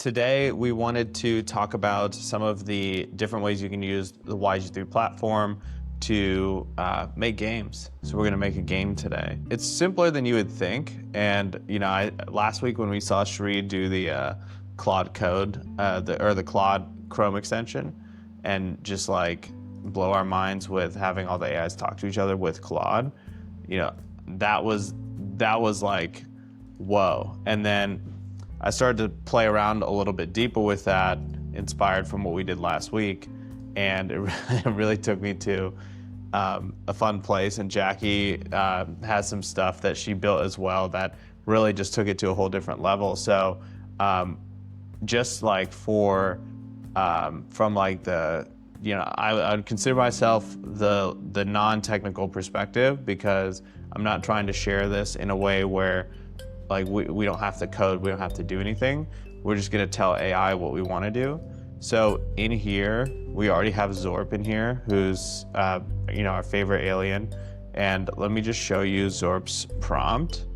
Today, we wanted to talk about some of the different ways you can use the YG3 platform to make games. So we're gonna make a game today. It's simpler than you would think. And last week when we saw Sheree do the Claude code, the Claude Chrome extension, and just like blow our minds with having all the AIs talk to each other with Claude, that was like, whoa. And then I started to play around a little bit deeper with that, inspired from what we did last week, and it really took me to a fun place. And Jackie has some stuff that she built as well that really just took it to a whole different level. So just like from like the, I would consider myself the non-technical perspective, because I'm not trying to share this in a way where like we don't have to code, we don't have to do anything. We're just gonna tell AI what we wanna do. So in here, we already have Zorp in here, who's our favorite alien. And let me just show you Zorp's prompt.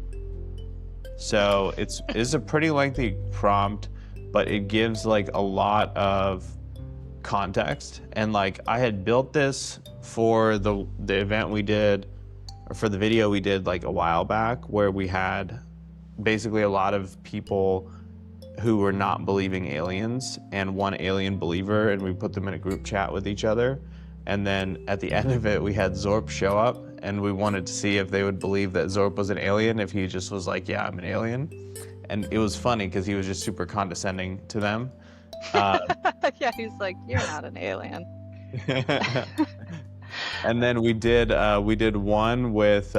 So it's a pretty lengthy prompt, but it gives like a lot of context. And like I had built this for the event we did, or for the video we did like a while back, where we had basically a lot of people who were not believing aliens and one alien believer, and we put them in a group chat with each other. And then at the end of it, we had Zorp show up, and we wanted to see if they would believe that Zorp was an alien, if he just was like, yeah, I'm an alien. And it was funny because he was just super condescending to them. Yeah, he's like, you're not an alien. And then we did one with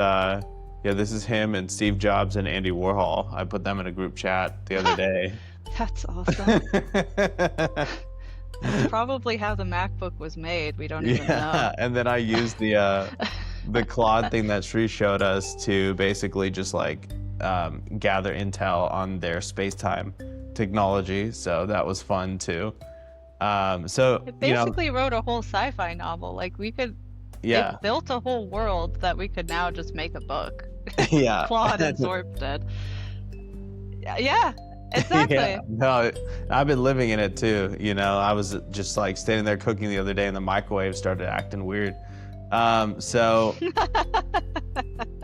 this is him and Steve Jobs and Andy Warhol. I put them in a group chat the other day. That's awesome. That's probably how the MacBook was made. We don't even know. And then I used the Claude thing that Sri showed us to basically just like gather intel on their space-time technology. So that was fun too. It basically wrote a whole sci-fi novel. Like we could. Yeah. They built a whole world that we could now just make a book. Yeah. Claude and Zorp did. Yeah, exactly. Yeah. No, I've been living in it too. I was just like standing there cooking the other day, and the microwave started acting weird. So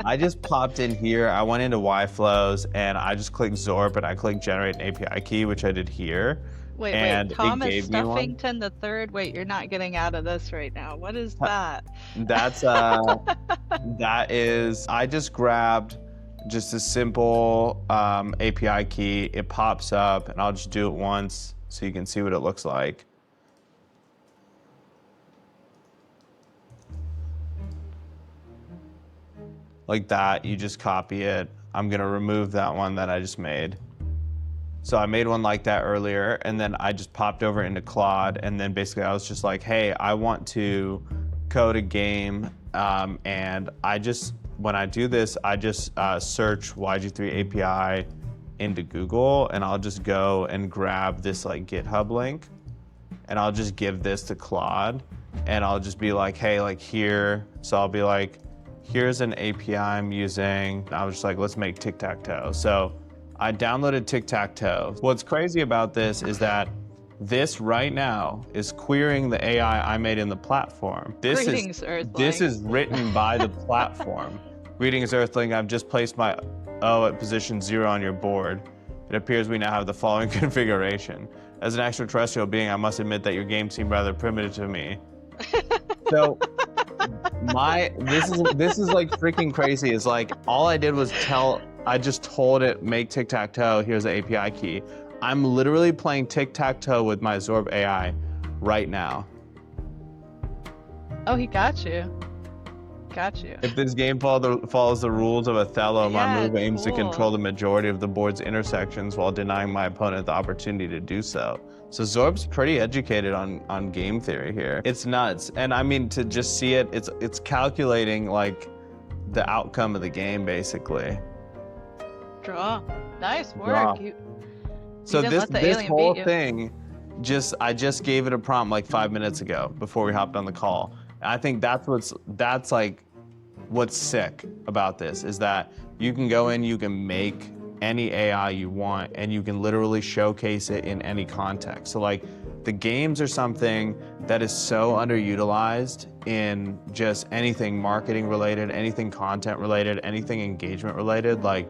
I just popped in here. I went into YFlows, and I just clicked Zorp, and I clicked generate an API key, which I did here. Wait, Thomas Stuffington the Third. Wait, you're not getting out of this right now. What is that? That's that is. I just grabbed just a simple API key. It pops up, and I'll just do it once so you can see what it looks like. Like that. You just copy it. I'm gonna remove that one that I just made. So I made one like that earlier, and then I just popped over into Claude, and then basically I was just like, hey, I want to code a game, and when I do this, I just search YG3 API into Google, and I'll just go and grab this like GitHub link, and I'll just give this to Claude, and I'll just be like, hey, like here, so I'll be like, here's an API I'm using. I was just like, let's make Tic-Tac-Toe. So I downloaded Tic-Tac-Toe. What's crazy about this is that this right now is querying the AI I made in the platform. Greetings, Earthling. This is written by the platform. Greetings, Earthling. I've just placed my O at position 0 on your board. It appears we now have the following configuration. As an extraterrestrial being, I must admit that your game seemed rather primitive to me. So this is like freaking crazy. It's like all I did was I just told it, make Tic-Tac-Toe, here's the API key. I'm literally playing Tic-Tac-Toe with my Zorp AI right now. Oh, he got you. Got you. If this game follows the rules of Othello, my move aims to cool. control the majority of the board's intersections while denying my opponent the opportunity to do so. So Zorp's pretty educated on game theory here. It's nuts. And I mean, to just see it, it's calculating like the outcome of the game, basically. Draw. Nice work. Draw. So this whole thing, I just gave it a prompt like 5 minutes ago before we hopped on the call. And I think that's like what's sick about this, is that you can go in, you can make any AI you want, and you can literally showcase it in any context. So like the games are something that is so underutilized in just anything marketing related, anything content related, anything engagement related. Like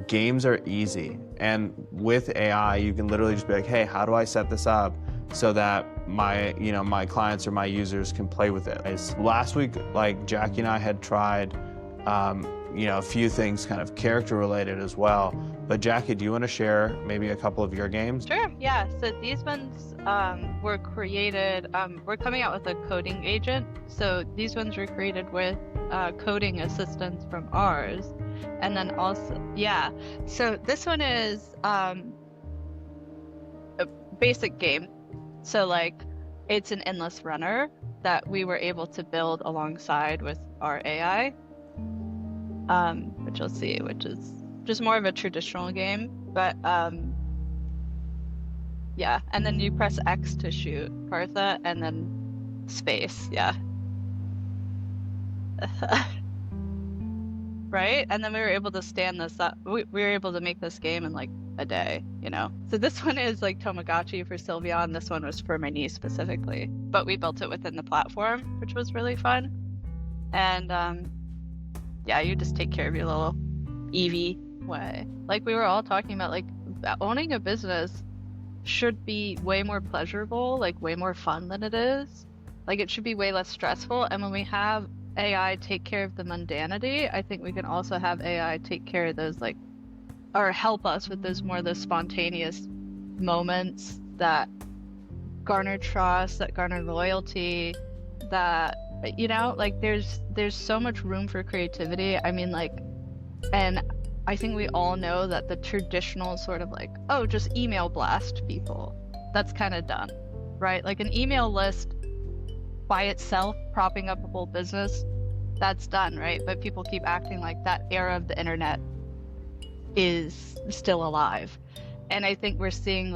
games are easy. And with AI, you can literally just be like, hey, how do I set this up so that my clients or my users can play with it? Last week, like Jackie and I had tried a few things kind of character related as well. But Jackie, do you want to share maybe a couple of your games? Sure, yeah. So these ones were created, we're coming out with a coding agent. So these ones were created with coding assistance from ours. And then also, yeah. So this one is a basic game. So like it's an endless runner that we were able to build alongside with our AI. Which you'll see, which is just more of a traditional game, but yeah, and then you press X to shoot Partha, and then space, yeah. Right? And then we were able to stand this up. We were able to make this game in like a day, So this one is like Tamagotchi for Sylvia, and this one was for my niece specifically. But we built it within the platform, which was really fun. And yeah, you just take care of your little Eevee way. Like we were all talking about, like owning a business should be way more pleasurable, like way more fun than it is. Like it should be way less stressful. And when we have AI take care of the mundanity, I think we can also have AI take care of those or help us with those spontaneous moments that garner trust, that garner loyalty, that like there's so much room for creativity. I mean, and I think we all know that the traditional sort of just email blast people, that's kind of done, right? Like an email list by itself propping up a whole business, that's done, right? But people keep acting like that era of the internet is still alive. And I think we're seeing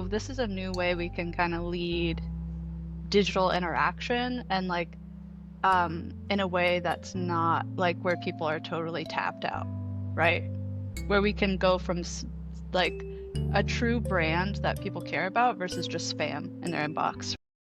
this is a new way we can kind of lead digital interaction, and in a way that's not where people are totally tapped out, right? Where we can go from a true brand that people care about versus just spam in their inbox.